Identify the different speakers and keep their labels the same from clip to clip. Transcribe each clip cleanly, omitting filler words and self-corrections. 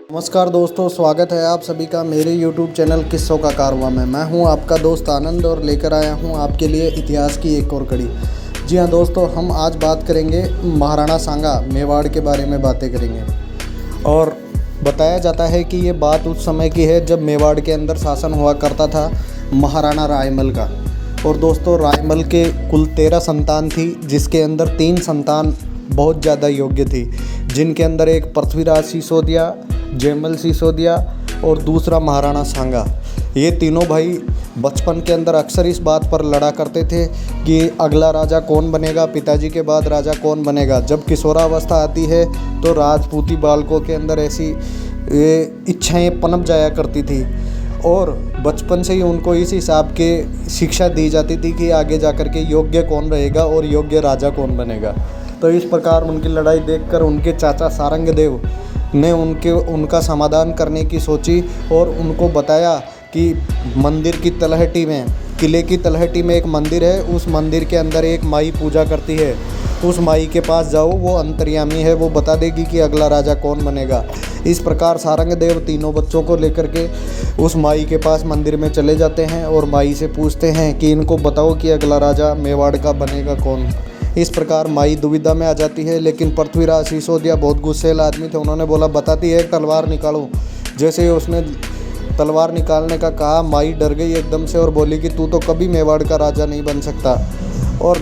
Speaker 1: नमस्कार दोस्तों, स्वागत है आप सभी का मेरे YouTube चैनल किस्सों का कारवां में। मैं हूं आपका दोस्त आनंद और लेकर आया हूं आपके लिए इतिहास की एक और कड़ी। जी हां दोस्तों, हम आज बात करेंगे महाराणा सांगा मेवाड़ के बारे में बातें करेंगे। और बताया जाता है कि ये बात उस समय की है जब मेवाड़ के अंदर शासन हुआ करता था महाराणा रायमल का। और दोस्तों, रायमल के कुल 13 संतान थी, जिसके अंदर 3 संतान बहुत ज़्यादा योग्य थी, जिनके अंदर एक पृथ्वीराज सिसोदिया, जयमल सिसोदिया और दूसरा महाराणा सांगा। ये तीनों भाई बचपन के अंदर अक्सर इस बात पर लड़ा करते थे कि अगला राजा कौन बनेगा, पिताजी के बाद राजा कौन बनेगा। जब किशोरावस्था आती है तो राजपूती बालकों के अंदर ऐसी इच्छाएं पनप जाया करती थी और बचपन से ही उनको इस हिसाब के शिक्षा दी जाती थी कि आगे जाकर के योग्य कौन रहेगा और योग्य राजा कौन बनेगा। तो इस प्रकार उनकी लड़ाई देखकर उनके चाचा सारंगदेव ने उनका समाधान करने की सोची और उनको बताया कि मंदिर की तलहटी में, किले की तलहटी में एक मंदिर है, उस मंदिर के अंदर एक माई पूजा करती है। उस माई के पास जाओ, वो अंतर्यामी है, वो बता देगी कि अगला राजा कौन बनेगा। इस प्रकार सारंगदेव तीनों बच्चों को लेकर के उस माई के पास मंदिर में चले जाते हैं और माई से पूछते हैं कि इनको बताओ कि अगला राजा मेवाड़ का बनेगा कौन। इस प्रकार माई दुविधा में आ जाती है, लेकिन पृथ्वीराज सिसोदिया बहुत गुस्सैल आदमी थे। उन्होंने बोला, बताती है तलवार निकालो। जैसे ही उसने तलवार निकालने का कहा, माई डर गई एकदम से और बोली कि तू तो कभी मेवाड़ का राजा नहीं बन सकता। और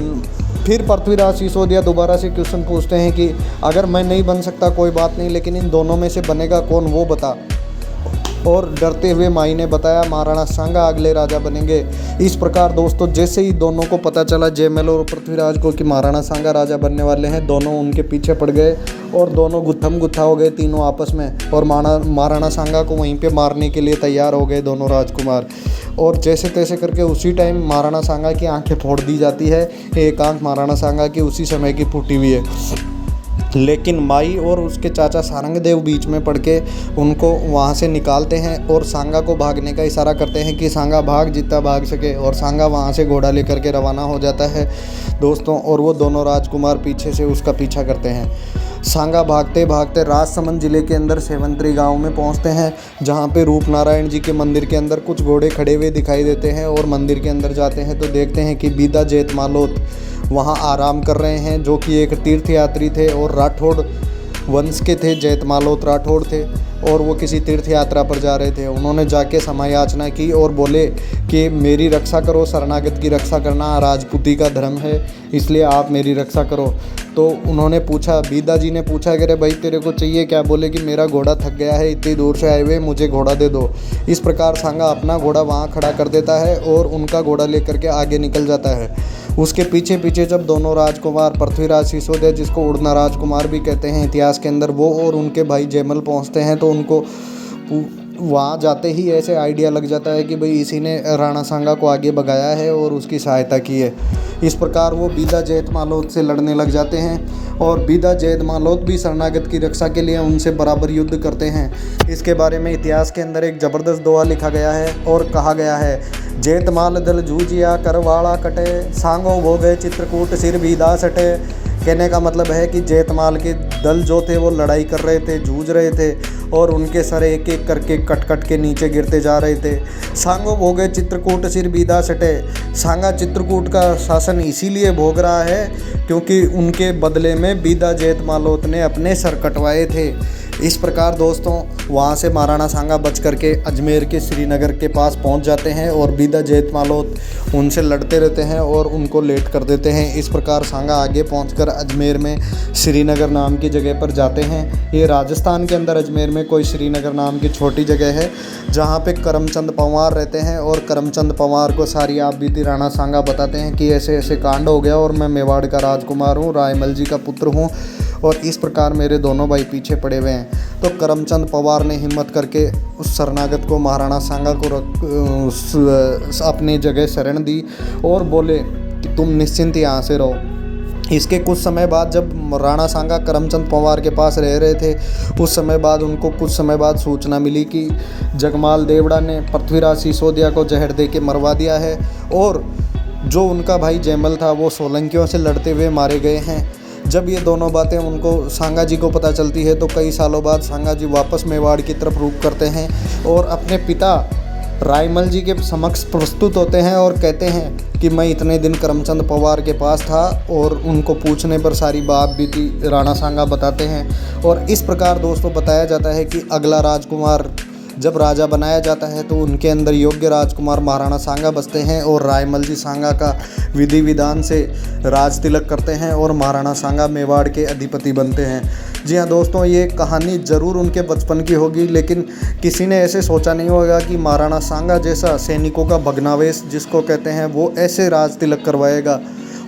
Speaker 1: फिर पृथ्वीराज सिसोदिया दोबारा से क्वेश्चन पूछते हैं कि अगर मैं नहीं बन सकता कोई बात नहीं, लेकिन इन दोनों में से बनेगा कौन वो बता। और डरते हुए माई ने बताया, महाराणा सांगा अगले राजा बनेंगे। इस प्रकार दोस्तों, जैसे ही दोनों को पता चला, जयमल और पृथ्वीराज को, कि महाराणा सांगा राजा बनने वाले हैं, दोनों उनके पीछे पड़ गए और दोनों गुत्थम गुत्था हो गए तीनों आपस में। और महाराणा सांगा को वहीं पे मारने के लिए तैयार हो गए दोनों राजकुमार। और जैसे तैसे करके उसी टाइम महाराणा सांगा की आंखें फोड़ दी जाती है। एक आंख महाराणा सांगा की उसी समय की फूटी हुई है, लेकिन माई और उसके चाचा सारंगदेव बीच में पड़ के उनको वहाँ से निकालते हैं और सांगा को भागने का इशारा करते हैं कि सांगा भाग, जितना भाग सके। और सांगा वहाँ से घोड़ा लेकर के रवाना हो जाता है दोस्तों, और वो दोनों राजकुमार पीछे से उसका पीछा करते हैं। सांगा भागते भागते राजसमंद जिले के अंदर सेवंतरी गांव में पहुंचते हैं, जहां पे रूपनारायण जी के मंदिर के अंदर कुछ घोड़े खड़े हुए दिखाई देते हैं। और मंदिर के अंदर जाते हैं तो देखते हैं कि बीदा जेठ मालोत वहां आराम कर रहे हैं, जो कि एक तीर्थयात्री थे और राठौड़ वंश के थे। जेठ मालोत राठौड़ थे और वो किसी तीर्थ यात्रा पर जा रहे थे। उन्होंने जाके क्षमा याचना की और बोले कि मेरी रक्षा करो, शरणागत की रक्षा करना राजपूती का धर्म है, इसलिए आप मेरी रक्षा करो। तो उन्होंने पूछा, बीदा जी ने पूछा कि अरे भाई तेरे को चाहिए क्या? बोले कि मेरा घोड़ा थक गया है, इतनी दूर से आए हुए, मुझे घोड़ा दे दो। इस प्रकार सांगा अपना घोड़ा वहाँ खड़ा कर देता है और उनका घोड़ा लेकर के आगे निकल जाता है। उसके पीछे पीछे जब दोनों राजकुमार, पृथ्वीराज सिसोदिया, जिसको उड़ना राजकुमार भी कहते हैं इतिहास के अंदर, वो और उनके भाई जयमल पहुँचते हैं, तो उनको वहाँ जाते ही ऐसे आइडिया लग जाता है कि भाई इसी ने राणा सांगा को आगे भगाया है और उसकी सहायता की है। इस प्रकार वो बीदा जेठ मालोत से लड़ने लग जाते हैं और बीदा जेठ मालोत भी शरणागत की रक्षा के लिए उनसे बराबर युद्ध करते हैं। इसके बारे में इतिहास के अंदर एक ज़बरदस्त दोहा लिखा गया है और कहा गया है, जेठ माल दल जूझिया करवाड़ा कटे, सांगो भोगे चित्रकूट सिर बीदा सटे। कहने का मतलब है कि जेठमाल के दल जो थे वो लड़ाई कर रहे थे, जूझ रहे थे और उनके सर एक एक करके कट कट के नीचे गिरते जा रहे थे। सांगो भोगे चित्रकूट सिर बीदा सटे। सांगा चित्रकूट का शासन इसीलिए भोग रहा है क्योंकि उनके बदले में बीदा जेठ मालोत ने अपने सर कटवाए थे। इस प्रकार दोस्तों, वहाँ से महाराणा सांगा बच करके अजमेर के श्रीनगर के पास पहुँच जाते हैं और बीदा जेठ मालोत उनसे लड़ते रहते हैं और उनको लेट कर देते हैं। इस प्रकार सांगा आगे पहुंचकर अजमेर में श्रीनगर नाम की जगह पर जाते हैं। ये राजस्थान के अंदर अजमेर में कोई श्रीनगर नाम की छोटी जगह है, जहाँ पे करमचंद पंवार रहते हैं। और करमचंद पंवार को सारी आप बीती राणा सांगा बताते हैं कि ऐसे ऐसे कांड हो गया और मैं मेवाड़ का राजकुमार हूँ, रायमल जी का पुत्र हूँ और इस प्रकार मेरे दोनों भाई पीछे पड़े हुए हैं। तो करमचंद पवार ने हिम्मत करके उस शरणागत को, महाराणा सांगा को अपनी जगह शरण दी और बोले कि तुम निश्चिंत यहाँ से रहो। इसके कुछ समय बाद जब राणा सांगा करमचंद पवार के पास रह रहे थे, उस समय बाद उनको कुछ समय बाद सूचना मिली कि जगमाल देवड़ा ने पृथ्वीराज सिसोदिया को जहर दे के मरवा दिया है और जो उनका भाई जयमल था वो सोलंकियों से लड़ते हुए मारे गए हैं। जब ये दोनों बातें उनको सांगा जी को पता चलती है तो कई सालों बाद सांगा जी वापस मेवाड़ की तरफ रुख करते हैं और अपने पिता रायमल जी के समक्ष प्रस्तुत होते हैं और कहते हैं कि मैं इतने दिन करमचंद पवार के पास था, और उनको पूछने पर सारी बात बीती राणा सांगा बताते हैं। और इस प्रकार दोस्तों बताया जाता है कि अगला राजकुमार जब राजा बनाया जाता है तो उनके अंदर योग्य राजकुमार महाराणा सांगा बसते हैं और रायमल जी सांगा का विधि विधान से राज तिलक करते हैं और महाराणा सांगा मेवाड़ के अधिपति बनते हैं। जी हाँ दोस्तों, ये कहानी ज़रूर उनके बचपन की होगी, लेकिन किसी ने ऐसे सोचा नहीं होगा कि महाराणा सांगा जैसा सैनिकों का भग्नावेश जिसको कहते हैं वो ऐसे राज तिलक करवाएगा,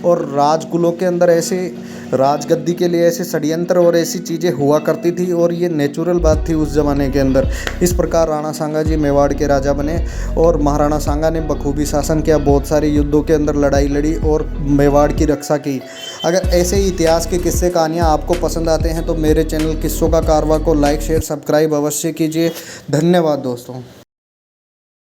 Speaker 1: और राजकुलों के अंदर ऐसे राजगद्दी के लिए ऐसे षड्यंत्र और ऐसी चीज़ें हुआ करती थी, और ये नेचुरल बात थी उस ज़माने के अंदर। इस प्रकार राणा सांगा जी मेवाड़ के राजा बने और महाराणा सांगा ने बखूबी शासन किया, बहुत सारे युद्धों के अंदर लड़ाई लड़ी और मेवाड़ की रक्षा की। अगर ऐसे ही इतिहास के किस्से कहानियाँ आपको पसंद आते हैं तो मेरे चैनल किस्सों का कारवां को लाइक शेयर सब्सक्राइब अवश्य कीजिए। धन्यवाद दोस्तों।